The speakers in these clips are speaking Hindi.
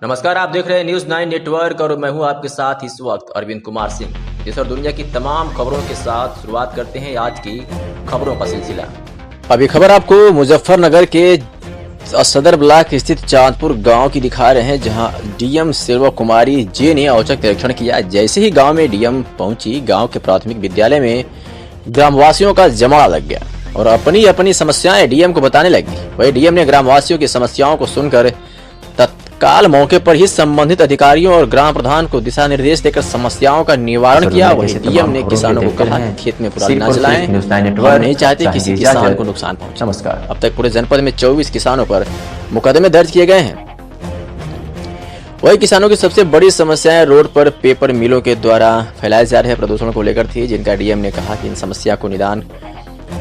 नमस्कार, आप देख रहे हैं न्यूज़ 9 नेटवर्क और मैं हूं आपके साथ इस वक्त अरविंद कुमार सिंह। देश और दुनिया की तमाम खबरों के साथ शुरुआत करते हैं आज की खबरों का सिलसिला। अभी खबर आपको मुजफ्फरनगर के सदर ब्लॉक स्थित चांदपुर गांव की दिखा रहे हैं, जहां डीएम सेल्वा कुमारी जे ने औचक निरीक्षण किया। जैसे ही गांव में डीएम पहुंची, गांव के प्राथमिक विद्यालय में ग्रामवासियों का जमावड़ा लग गया और अपनी अपनी समस्याएं डीएम को बताने लगी। वही डीएम ने ग्रामवासियों की समस्याओं को सुनकर तत्काल मौके पर ही संबंधित अधिकारियों और ग्राम प्रधान को दिशा निर्देश देकर समस्याओं का निवारण किया। वही डीएम ने किसानों को कहा खेत में पराली न जलाएं, वह नहीं चाहते किसी किसान को नुकसान पहुंचे। नमस्कार। अब तक पूरे जनपद में 24 किसानों पर मुकदमे दर्ज किए गए हैं। वही किसानों की सबसे बड़ी समस्याएं रोड पर पेपर मिलों के द्वारा फैलाए जा रहे प्रदूषण को लेकर थी, जिनका डीएम ने कहा कि इन समस्या को निदान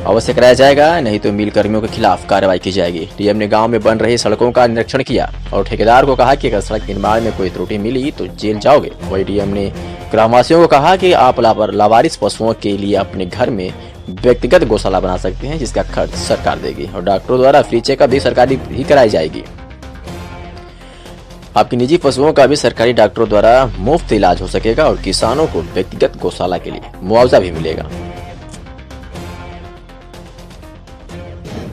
अवश्य कराया जाएगा, नहीं तो मिल कर्मियों के खिलाफ कार्रवाई की जाएगी। डीएम ने गांव में बन रही सड़कों का निरीक्षण किया और ठेकेदार को कहा कि अगर सड़क निर्माण में कोई त्रुटि मिली तो जेल जाओगे। वही डीएम ने ग्रामवासियों को कहा कि आप लावारिस पशुओं के लिए अपने घर में व्यक्तिगत गौशाला बना सकते हैं, जिसका खर्च सरकार देगी और डॉक्टरों द्वारा फ्री चेकअप भी सरकारी ही कराई जाएगी। आपकी निजी पशुओं का भी सरकारी डॉक्टरों द्वारा मुफ्त इलाज हो सकेगा और किसानों को व्यक्तिगत गौशाला के लिए मुआवजा भी मिलेगा।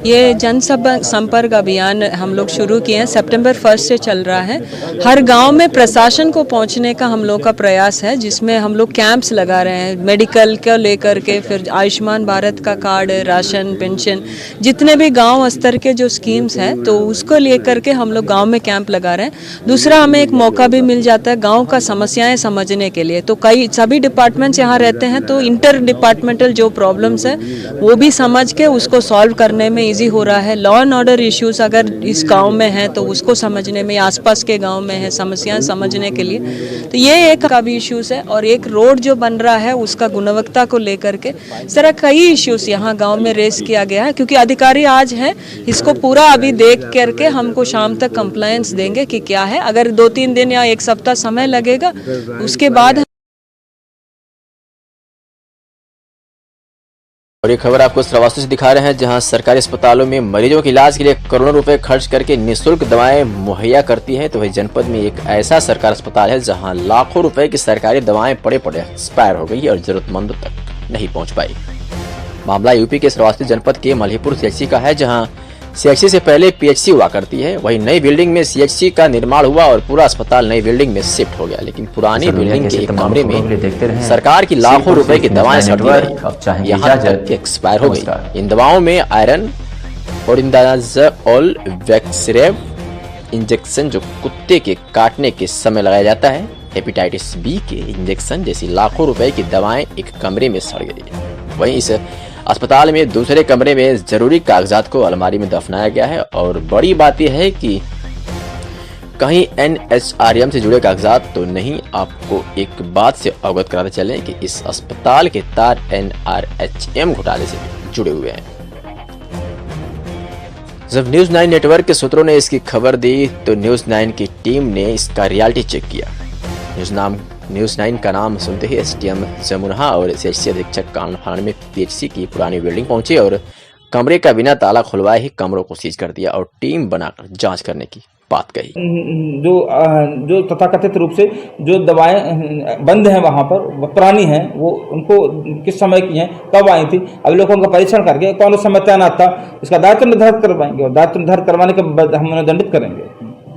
ये जन संपर्क अभियान हम लोग शुरू किए हैं, सितंबर 1 से चल रहा है। हर गांव में प्रशासन को पहुंचने का हम लोग का प्रयास है, जिसमें हम लोग कैंप्स लगा रहे हैं मेडिकल को लेकर के, फिर आयुष्मान भारत का कार्ड, राशन, पेंशन, जितने भी गांव स्तर के जो स्कीम्स हैं तो उसको लेकर के हम लोग गांव में कैंप लगा रहे हैं। दूसरा, हमें एक मौका भी मिल जाता है गाँव का समस्याएँ समझने के लिए। तो सभी डिपार्टमेंट्स यहाँ रहते हैं, तो इंटर डिपार्टमेंटल जो प्रॉब्लम्स है वो भी समझ के उसको सॉल्व करने में इजी हो रहा है। लॉ एंड ऑर्डर इश्यूज अगर इस गांव में है तो उसको समझने में, आसपास के गांव में है समस्याएं समझने के लिए, तो ये एक का भी इश्यूज है। और एक रोड जो बन रहा है उसका गुणवत्ता को लेकर के इस तरह कई इश्यूज यहाँ गांव में रेस किया गया है, क्योंकि अधिकारी आज है, इसको पूरा अभी देख करके हमको शाम तक कंप्लायंस देंगे कि क्या है। अगर 2-3 दिन या 1 सप्ताह समय लगेगा, उसके बाद। और ये खबर आपको श्रावस्ती से दिखा रहे हैं, जहां सरकारी अस्पतालों में मरीजों के इलाज के लिए करोड़ों रुपए खर्च करके निःशुल्क दवाएं मुहैया करती है। तो वही जनपद में एक ऐसा सरकारी अस्पताल है जहां लाखों रुपए की सरकारी दवाएं पड़े एक्सपायर हो गई और जरूरतमंदों तक नहीं पहुंच पाई। मामला यूपी के श्रावस्ती जनपद के मल्हीपुर सीएचसी का है, जहाँ सीएचसी से पहले पीएचसी हुआ करती है। वही नई बिल्डिंग में सीएचसी का निर्माण हुआ और पूरा अस्पताल नई बिल्डिंग में शिफ्ट हो गया, लेकिन पुरानी बिल्डिंग के एक कमरे में सरकार की लाखों रुपए की दवाएं सड़ी रही, यहाँ तक एक्सपायर हो गई। इन दवाओं में आयरन और इंदाजोल वैक्सरेव इंजेक्शन जो कुत्ते के काटने के समय लगाया जाता है, हेपेटाइटिस बी के इंजेक्शन जैसी लाखों रुपए की दवाएं एक कमरे में सड़ गई। वहीं इस अस्पताल में दूसरे कमरे में जरूरी कागजात को अलमारी में दफनाया गया है। और बड़ी बात यह है कि कहीं एनएचआरएम से जुड़े कागजात तो नहीं। आपको एक बात से अवगत कराते चलें कि इस अस्पताल के तार एनआरएचएम घोटाले से जुड़े हुए हैं। जब न्यूज़ 9 नेटवर्क के सूत्रों ने इसकी खबर दी तो न्यूज़ 9 की टीम ने इसका रियलिटी चेक किया। न्यूज़ 9 का नाम सुनते ही एसडीएम जमुना और सीएचसी अधीक्षक कानफान में पीएचसी की पुरानी बिल्डिंग पहुंचे और कमरे का बिना ताला खुलवाए ही कमरों को सीज कर दिया और टीम बनाकर जांच करने की बात कही। जो तथाकथित रूप से जो दवाएं बंद हैं वहाँ पर, वो पुरानी हैं, वो उनको किस समय की हैं, कब आई थी, अवलोकन का परीक्षण करके कौन समय तैनात था, इसका दायित्व निर्धारित करवाएंगे और दायित्व निर्धारित करवाने के बाद हम उन्हें दंडित करेंगे।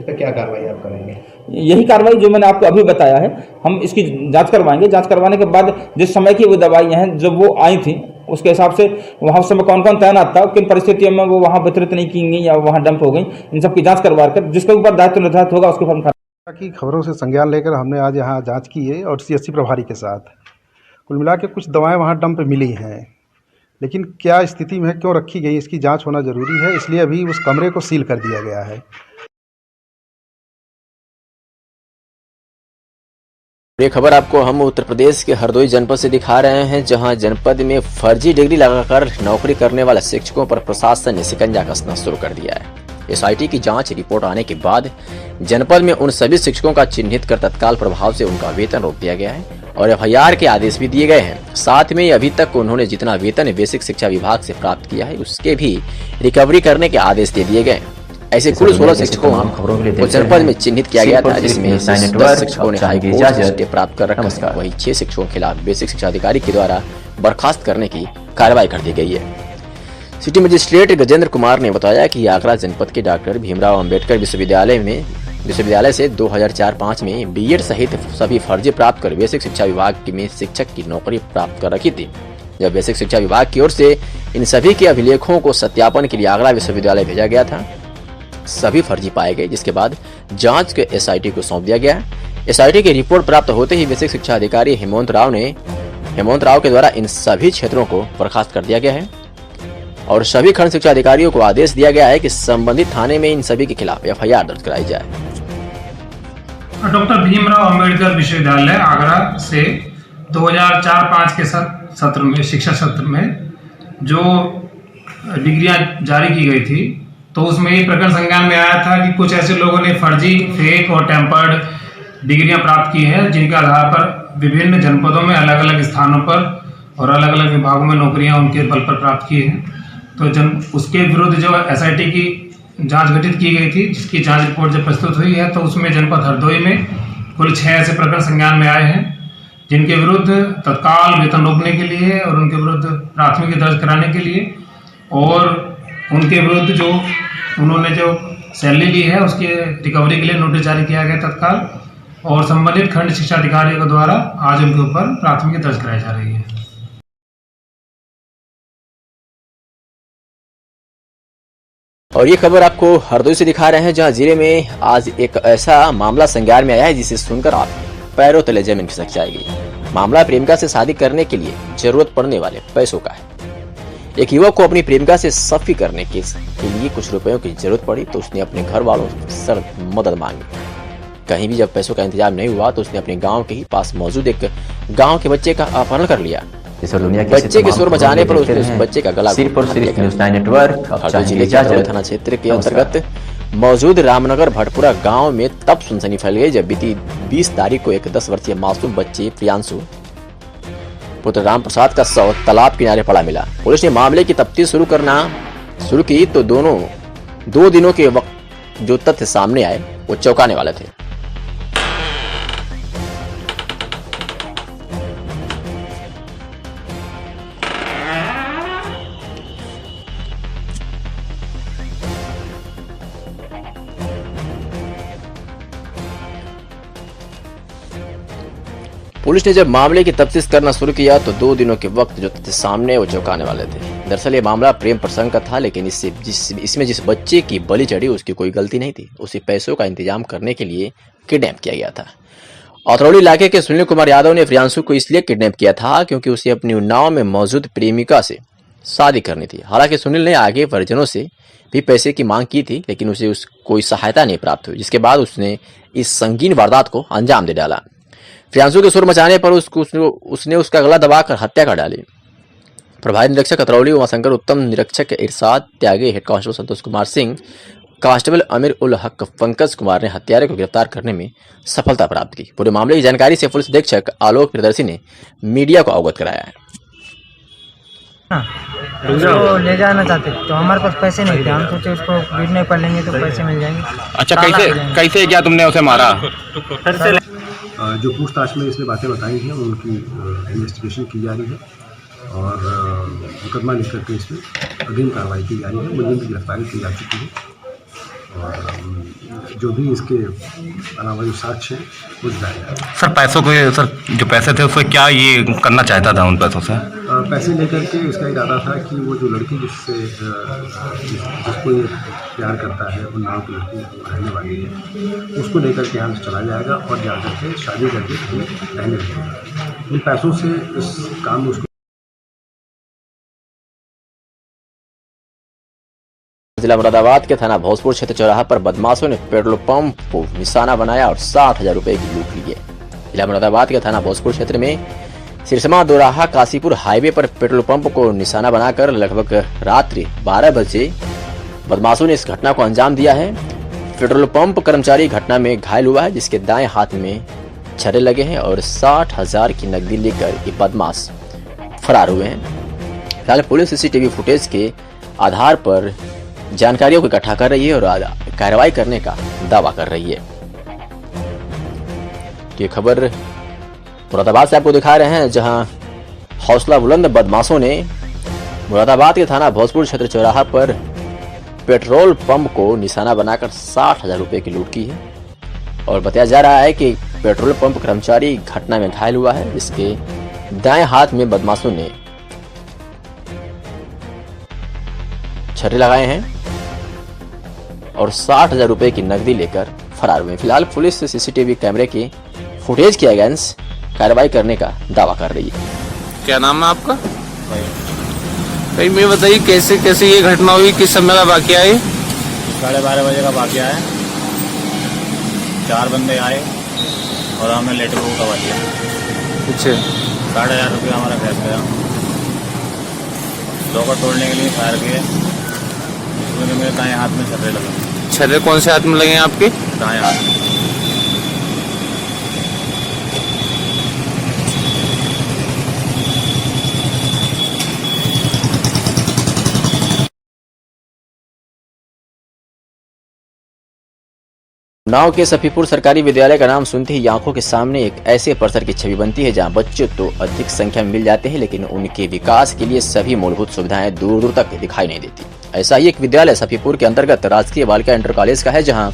क्या कार्रवाई आप करेंगे? यही कार्रवाई जो मैंने आपको अभी बताया है, हम इसकी जांच करवाएंगे। जांच करवाने के बाद जिस समय की वो दवाइयाँ हैं जब वो आई थी, उसके हिसाब से वहाँ उस समय कौन कौन तैनात था, किन परिस्थितियों में वो वहाँ वितरित नहीं की गई या वहाँ डंप हो गई, इन सब की जांच करवा कर जिसके ऊपर दायित्व निर्धारित होगा उसके ऊपर की खबरों से संज्ञान लेकर हमने आज यहाँ जांच की है और सीएचसी प्रभारी के साथ कुल मिला के कुछ दवाएं वहाँ डंप मिली हैं, लेकिन क्या स्थिति में क्यों रखी गई इसकी जाँच होना जरूरी है, इसलिए अभी उस कमरे को सील कर दिया गया है। ये खबर आपको हम उत्तर प्रदेश के हरदोई जनपद से दिखा रहे हैं, जहां जनपद में फर्जी डिग्री लगाकर नौकरी करने वाले शिक्षकों पर प्रशासन ने शिकंजा कसना शुरू कर दिया है। एसआईटी की जांच रिपोर्ट आने के बाद जनपद में उन सभी शिक्षकों का चिन्हित कर तत्काल प्रभाव से उनका वेतन रोक दिया गया है और एफआईआर के आदेश भी दिए गए हैं। साथ में अभी तक उन्होंने जितना वेतन बेसिक शिक्षा विभाग से प्राप्त किया है उसके भी रिकवरी करने के आदेश दे दिए गए। ऐसे कुल 16 शिक्षकों को जनपद में चिन्हित किया गया था, जिसमें 10 शिक्षकों ने हाई कोर्ट से स्टे प्राप्त कर रखा है। वहीं 6 शिक्षकों के खिलाफ बेसिक शिक्षा अधिकारी के द्वारा बर्खास्त करने की कार्रवाई कर दी गई है। सिटी मजिस्ट्रेट गजेंद्र कुमार ने बताया कि आगरा जनपद के डॉक्टर भीमराव अंबेडकर विश्वविद्यालय से 2004-05 में बीएड सहित सभी फर्जी प्राप्त कर बेसिक शिक्षा विभाग में शिक्षक की नौकरी प्राप्त कर रखी थी। जब बेसिक शिक्षा विभाग की ओर से इन सभी के अभिलेखों को सत्यापन के लिए आगरा विश्वविद्यालय भेजा गया था, सभी फर्जी पाए गए, जिसके बाद जांच के एसआईटी को सौंप दिया गया। एसआईटी की रिपोर्ट प्राप्त होते ही बेसिक शिक्षा अधिकारी हेमंत राव के द्वारा इन सभी क्षेत्रों को बर्खास्त कर दिया गया है और सभी खंड शिक्षा अधिकारियों को आदेश दिया गया है कि संबंधित थाने में इन सभी के खिलाफ एफआईआर दर्ज कराई जाए। डॉक्टर भीमराव अंबेडकर विश्वविद्यालय आगरा से 2004-05 के सत्र में शिक्षा सत्र में जो डिग्रियां जारी की गई थी, तो उसमें ये प्रकरण संज्ञान में आया था कि कुछ ऐसे लोगों ने फर्जी, फेक और टेम्पर्ड डिग्रियां प्राप्त की हैं, जिनके आधार पर विभिन्न जनपदों में अलग अलग स्थानों पर और अलग अलग विभागों में नौकरियां उनके बल पर प्राप्त की हैं। तो उसके विरुद्ध जो एसआईटी की जांच गठित की गई थी, जिसकी जांच रिपोर्ट जब प्रस्तुत हुई है, तो उसमें जनपद हरदोई में कुल 6 ऐसे प्रकरण संज्ञान में आए हैं, जिनके विरुद्ध तत्काल वेतन रोकने के लिए और उनके विरुद्ध प्राथमिकी दर्ज कराने के लिए और उनके विरुद्ध जो उन्होंने जो सैलरी ली है उसके रिकवरी के लिए नोटिस जारी किया गया तत्काल, और संबंधित खंड शिक्षा अधिकारियों के द्वारा आज उनके ऊपर प्राथमिकी दर्ज कराई जा रही है। और ये खबर आपको हरदोई से दिखा रहे हैं, जहां जिले में आज एक ऐसा मामला संज्ञान में आया है जिसे सुनकर आप पैरों तले जमीन खिसक जाएगी। मामला प्रेमिका से शादी करने के लिए जरूरत पड़ने वाले पैसों का है। एक युवक को अपनी प्रेमिका से सफी करने के लिए कुछ रुपयों की जरूरत पड़ी, तो उसने अपने घर वालों से मदद मांगी। कहीं भी जब पैसों का इंतजाम नहीं हुआ तो उसने अपने गांव के ही पास मौजूद एक गांव के बच्चे का अपहरण कर लिया। बच्चे के शोर मचाने पर उसने उस बच्चे का गला सिर्फ और सिर्फ न्यूज़ 9 नेटवर्क हरदोई जिले के थाना क्षेत्र के अंतर्गत मौजूद रामनगर भटपुरा गांव में तब सनसनी फैल गई जब बीती 20 तारीख को एक 10 वर्षीय मासूम बच्चे प्रियांशु पुत्र राम प्रसाद का शव तालाब किनारे पड़ा मिला। पुलिस ने मामले की तफ्तीश शुरू की तो 2 दिनों के वक्त जो तथ्य सामने आए वो चौंकाने वाले थे। पुलिस ने जब मामले की तफ्तीश करना शुरू किया तो 2 दिनों के वक्त जो तथ्य सामने वो चौंकाने वाले थे। दरअसल ये मामला प्रेम प्रसंग का था, लेकिन इसमें जिस बच्चे की बलि चढ़ी उसकी कोई गलती नहीं थी। उसे पैसों का इंतजाम करने के लिए किडनैप किया गया था। अतरौली इलाके के सुनील कुमार यादव ने प्रियांशु को इसलिए किडनैप किया था क्योंकि उसे अपनी उन्नाव में मौजूद प्रेमिका से शादी करनी थी। हालांकि सुनील ने आगे परिजनों से भी पैसे की मांग की थी, लेकिन उसे कोई सहायता नहीं प्राप्त हुई, जिसके बाद उसने इस संगीन वारदात को अंजाम दे डाला। प्रियांशु के सुर मचाने पर उसने उसका गला दबाकर हत्या कर डाली। प्रभारी निरीक्षक अतरौली उमाशंकर, उत्तम निरीक्षक इरशाद त्यागी, head constable Santosh Kumar Singh, constable अमीर उल हक पंकज कुमार ने हत्यारे को गिरफ्तार करने में सफलता प्राप्त की। पूरे मामले की जानकारी से पुलिस अधीक्षक आलोक प्रियदर्शी ने मीडिया को अवगत कराया है। उसको ले जाना चाहते तो हमारे पास पैसे नहीं थे, हम सोचे उसको गिरने पर लेंगे तो पैसे मिल जाएंगे। अच्छा, कैसे क्या तुमने उसे मारा? जो पूछताछ में इसने बातें बताई हैं उनकी इन्वेस्टिगेशन की जा रही है और मुकदमा लिख करके इसमें अग्रिम कार्रवाई की जा रही है। मुलजिम की गिरफ्तारी की जा चुकी है और जो भी इसके अलावा जो साक्ष्य हैं वो दिखाया जाएगा। सर, पैसों को जो पैसे थे उससे क्या ये करना चाहता था? उन पैसों से पैसे लेकर के इसका इरादा था कि वो जो लड़की जिसको ये प्यार करता है, वो नाव की लड़की रहने वाली है, उसको लेकर के यहाँ से चला जाएगा और जा करके शादी करके रहने लगेगा। इन पैसों से इस काम में उसको जिला मुरादाबाद के थाना भोजपुर क्षेत्र चौराहा पर बदमाशों ने पेट्रोल पंप को निशाना बनाया और 60,000 रुपए की लूट ली है। जिला मुरादाबाद के थाना भोजपुर क्षेत्र में सिरसमा दोराहा काशीपुर हाईवे पर पेट्रोल पंप को निशाना बनाकर लगभग रात्रि 12 बजे बदमाशों ने इस घटना को अंजाम दिया है। पेट्रोल पंप कर्मचारी घटना में घायल हुआ है, जिसके दाएं हाथ में छर्रे लगे हैं और 60,000 की नकदी लेकर ये बदमाश फरार हुए हैं। फिलहाल पुलिस सीसीटीवी फुटेज के आधार पर जानकारियों को इकट्ठा कर रही है और कार्रवाई करने का दावा कर रही है। ये खबर मुरादाबाद से आपको दिखा रहे हैं, जहां हौसला बुलंद बदमाशों ने मुरादाबाद के थाना भोजपुर क्षेत्र चौराहा पर पेट्रोल पंप को निशाना बनाकर 60,000 रुपए की लूट की है। और बताया जा रहा है कि पेट्रोल पंप कर्मचारी घटना में घायल हुआ है। इसके दाएं हाथ में बदमाशों ने छर्रे लगाए हैं और 60,000 रुपए की नकदी लेकर फरार हुए। फिलहाल पुलिस सीसीटीवी कैमरे की फुटेज के अगेंस्ट कार्रवाई करने का दावा कर रही है। क्या नाम है आपका? भाई मैं बताइए कैसे कैसे ये घटना हुई, किस समय का वाकया है? 12:30 बजे का वाकया है। 4 बंदे आए और हमने लेटर को करवा दिया। अच्छा। 60,000 रुपये हमारा फैस गया। लॉकर तोड़ने के लिए फायर किए, उसमें मेरे दाएं हाथ में छर्रे लगे। छर्रे कौन से हाथ में लगे हैं आपके? दाएं हाथ में। उन्नाव के सफीपुर सरकारी विद्यालय का नाम सुनते ही आंखों के सामने एक ऐसे परिसर की छवि बनती है जहां बच्चे तो अधिक संख्या में मिल जाते हैं, लेकिन उनके विकास के लिए सभी मूलभूत सुविधाएं दूर दूर तक दिखाई नहीं देती। ऐसा ही एक विद्यालय सफीपुर के अंतर्गत राजकीय बालिका इंटर कॉलेज का है, जहां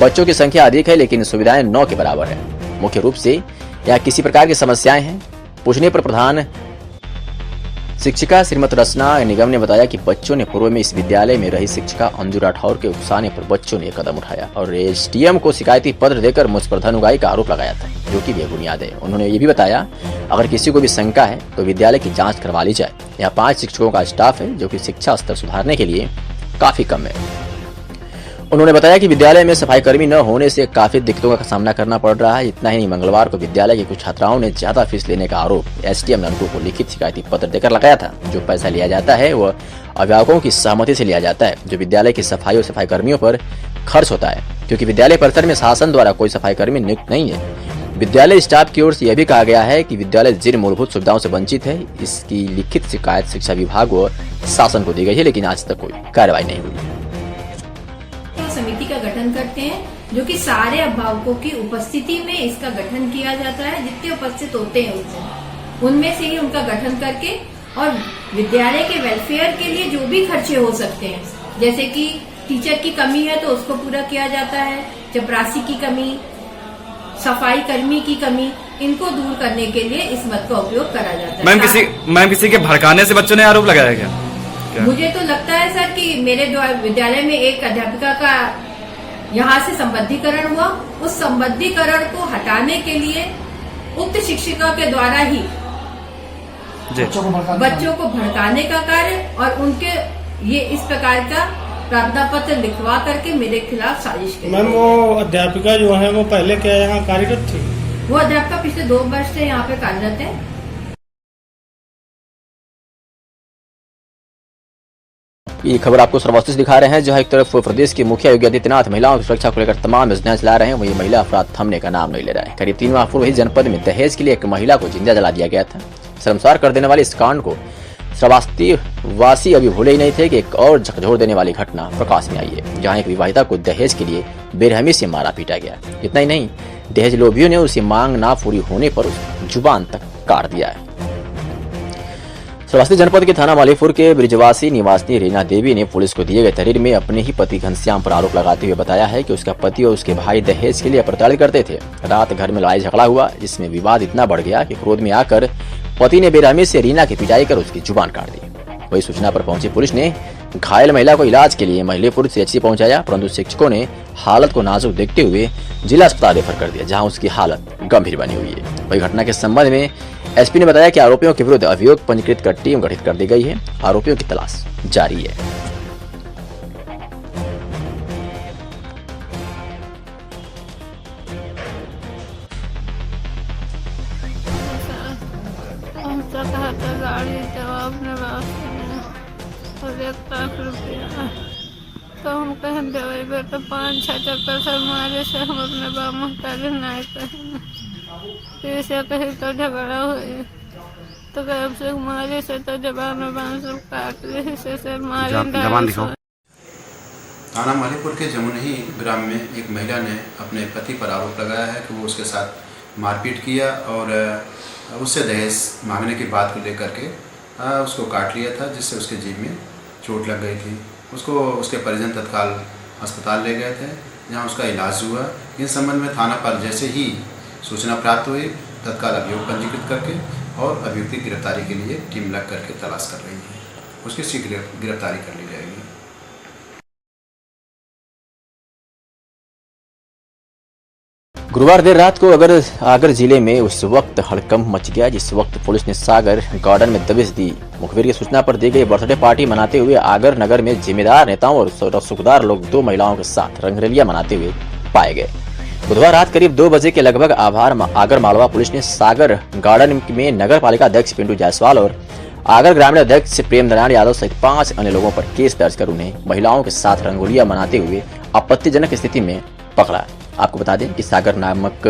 बच्चों की संख्या अधिक है लेकिन सुविधाएं 9 के बराबर है। मुख्य रूप से यहाँ किसी प्रकार की समस्याएं हैं। पूछने पर प्रधान शिक्षिका श्रीमती रचना निगम ने बताया कि बच्चों ने पूर्व में इस विद्यालय में रही शिक्षिका अंजू राठौर के उकसाने पर बच्चों ने कदम उठाया और एसडीएम को शिकायती पत्र देकर मुझ पर धन उगाही का आरोप लगाया था, जो कि बेबुनियाद है। उन्होंने ये भी बताया अगर किसी को भी शंका है तो विद्यालय की जांच करवा ली जाए। यहाँ 5 शिक्षकों का स्टाफ है, जो कि शिक्षा स्तर सुधारने के लिए काफी कम है। उन्होंने बताया कि विद्यालय में सफाई कर्मी न होने से काफी दिक्कतों का सामना करना पड़ रहा है। इतना ही नहीं, मंगलवार को विद्यालय की कुछ छात्राओं ने ज्यादा फीस लेने का आरोप एसडीएम ननकू को लिखित शिकायती पत्र देकर लगाया था। जो पैसा लिया जाता है वह अभिभावकों की सहमति से लिया जाता है, जो विद्यालय की सफाई और सफाई कर्मियों पर खर्च होता है, क्योंकि विद्यालय परिसर में शासन द्वारा कोई सफाई कर्मी नियुक्त नहीं है। विद्यालय स्टाफ की ओर से यह भी कहा गया है कि विद्यालय जिन मूलभूत सुविधाओं से वंचित है, इसकी लिखित शिकायत शिक्षा विभाग व शासन को दी गई है, लेकिन आज तक कोई कार्रवाई नहीं हुई। समिति का गठन करते हैं, जो कि सारे अभिभावकों की उपस्थिति में इसका गठन किया जाता है। जितने उपस्थित होते हैं उनमें से ही उनका गठन करके और विद्यालय के वेलफेयर के लिए जो भी खर्चे हो सकते हैं, जैसे कि टीचर की कमी है तो उसको पूरा किया जाता है, चपरासी की कमी, सफाई कर्मी की कमी, इनको दूर करने के लिए इस मद का उपयोग करा जाता है। मैम किसी के भड़काने से बच्चों ने आरोप लगाया क्या? मुझे तो लगता है सर कि मेरे विद्यालय में एक अध्यापिका का यहाँ से संबद्धीकरण हुआ। उस संबद्धीकरण को हटाने के लिए उक्त शिक्षिका के द्वारा ही बच्चों को भड़काने का कार्य और उनके ये इस प्रकार का प्रार्थना पत्र लिखवा करके मेरे खिलाफ साजिश की। मैम वो अध्यापिका जो है वो पहले क्या यहाँ कार्यरत थी? वो अध्यापिका पिछले 2 वर्ष से यहाँ पे कार्यरत है। ये खबर आपको सर्वोच्च दिखा रहे हैं, जहां एक तरफ प्रदेश के मुखिया योगी आदित्यनाथ महिलाओं की सुरक्षा को लेकर तमाम योजनाएं चला रहे हैं, वही महिला अपराध थमने का नाम नहीं ले रहा है। करीब 3 माह पूर्व ही जनपद में दहेज के लिए एक महिला को जिंदा जला दिया गया था। शर्मसार कर देने वाले इस कांड को श्रावस्ती वासी अभी भूले ही नहीं थे कि एक और झकझोर देने वाली घटना प्रकाश में आई है, जहाँ एक विवाहिता को दहेज के लिए बेरहमी से मारा पीटा गया। इतना ही नहीं, दहेज लोभियों ने उसी मांग ना पूरी होने पर जुबान तक काट दिया है। श्रावस्ती जनपद के थाना मालीपुर के ब्रिजवासी निवासी रीना देवी ने पुलिस को दिए गए तहरीर में अपने ही पति घनश्याम पर आरोप लगाते हुए बताया है कि उसका पति और उसके भाई दहेज के लिए प्रताड़ित करते थे। रात घर में लड़ाई झगड़ा हुआ, जिसमें विवाद इतना बढ़ गया कि क्रोध में आकर पति ने बेरहमी से रीना की पिटाई कर उसकी जुबान काट दी। वही सूचना पर पहुंची पुलिस ने घायल महिला को इलाज के लिए मालीपुर सीएचसी पहुंचाया, परंतु शिक्षकों ने हालत को नाजुक देखते हुए जिला अस्पताल रेफर कर दिया, जहां उसकी हालत गंभीर बनी हुई है। वही घटना के संबंध में एसपी ने बताया कि आरोपियों के विरुद्ध अभियोग पंजीकृत कर टीम गठित कर दी गई है। आरोपियों की तलाश जारी है। गाड़ी जवाब ने और 1 लाख रुपया तो हम कहें देवे बेटा 5-6 चक्कर से मारे से हम अपने बाप मुहताज नहीं कहें से कहीं तो झगड़ा हुए तो कब से मारे से तो जबान में बांस काट रहे से मारे। थाना मालीपुर के जमुनही ग्राम में एक महिला ने अपने पति पर आरोप लगाया है कि वो उसके साथ मारपीट किया और उससे दहेज मांगने की बात को लेकर के उसको काट लिया था, जिससे उसके जीभ में चोट लग गई थी। उसको उसके परिजन तत्काल अस्पताल ले गए थे, जहां उसका इलाज हुआ। इस संबंध में थाना पर जैसे ही सूचना प्राप्त हुई, तत्काल अभियोग पंजीकृत करके और अभियुक्त की गिरफ्तारी के लिए टीम लग करके तलाश कर रही है। उसकी शीघ्र गिरफ्तारी कर ली जाएगी। गुरुवार देर रात को आगर जिले में उस वक्त हड़कंप मच गया जिस वक्त पुलिस ने सागर गार्डन में दबिश दी। मुखबिर की सूचना पर दी गई बर्थडे पार्टी मनाते हुए आगर नगर में जिम्मेदार नेताओं और रसूखदार लोग 2 महिलाओं के साथ रंगरलिया मनाते हुए पाए गए। बुधवार रात करीब 2 बजे के लगभग आगर मालवा पुलिस ने सागर गार्डन में नगर पालिका अध्यक्ष पिंटू जायसवाल और आगर ग्रामीण अध्यक्ष प्रेम नारायण यादव सहित 5 अन्य लोगों पर केस दर्ज कर उन्हें महिलाओं के साथ रंगोलियां मनाते हुए आपत्तिजनक स्थिति में पकड़ा। आपको बता दें कि सागर नामक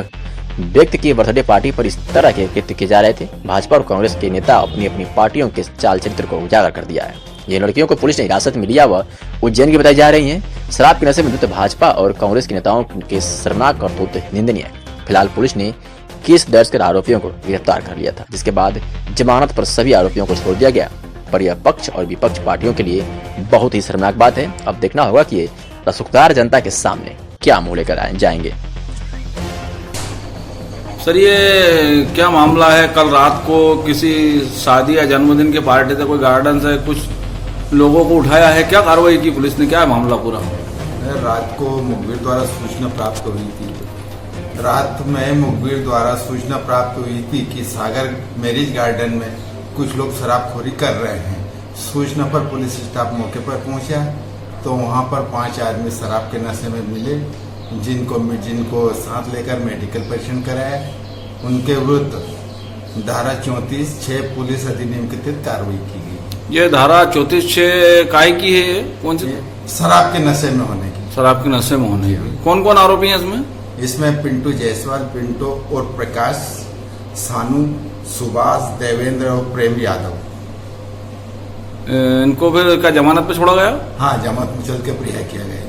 व्यक्ति की बर्थडे पार्टी पर इस तरह के कृत्य किए जा रहे थे। भाजपा और कांग्रेस के नेता अपनी अपनी पार्टियों के चाल चरित्र को उजागर कर दिया है। ये लड़कियों को पुलिस ने हिरासत में लिया व उज्जैन की बताई जा रही हैं। शराब के नशे में धुत भाजपा और कांग्रेस के नेताओं के शर्मनाक करतूत निंदनीय है। फिलहाल पुलिस ने केस दर्ज कर आरोपियों को गिरफ्तार कर लिया था, जिसके बाद जमानत पर सभी आरोपियों को छोड़ दिया गया। पर यह पक्ष और विपक्ष पार्टियों के लिए बहुत ही शर्मनाक बात है। अब देखना होगा कि ये रसूखदार जनता के सामने क्या मुंह लेकर जाएंगे। सर, ये क्या मामला है? कल रात को किसी शादी या जन्मदिन के पार्टी से कोई गार्डन से कुछ लोगों को उठाया है, क्या कार्रवाई की पुलिस ने? क्या है मामला पूरा? रात को मुखबिर द्वारा सूचना प्राप्त हुई थी। रात में मुखबिर द्वारा सूचना प्राप्त हुई थी कि सागर मैरिज गार्डन में कुछ लोग शराबखोरी कर रहे हैं। सूचना पर पुलिस स्टाफ मौके पर पहुंचा तो वहां पर 5 आदमी शराब के नशे में मिले, जिनको साथ लेकर मेडिकल परीक्षण कराया। उनके विरुद्ध धारा 34(6) पुलिस अधिनियम के तहत कार्रवाई की गई। ये धारा 34(6) काय की है? कौन सी? शराब के नशे में होने की। शराब के नशे में होने की। कौन कौन आरोपी हैं इसमें? इसमें पिंटू जायसवाल, पिंटू और प्रकाश, सानू, सुभाष, देवेंद्र और प्रेम यादव। इनको फिर क्या जमानत पे छोड़ा गया? हाँ, जमानत में चल के रिहा किया गया।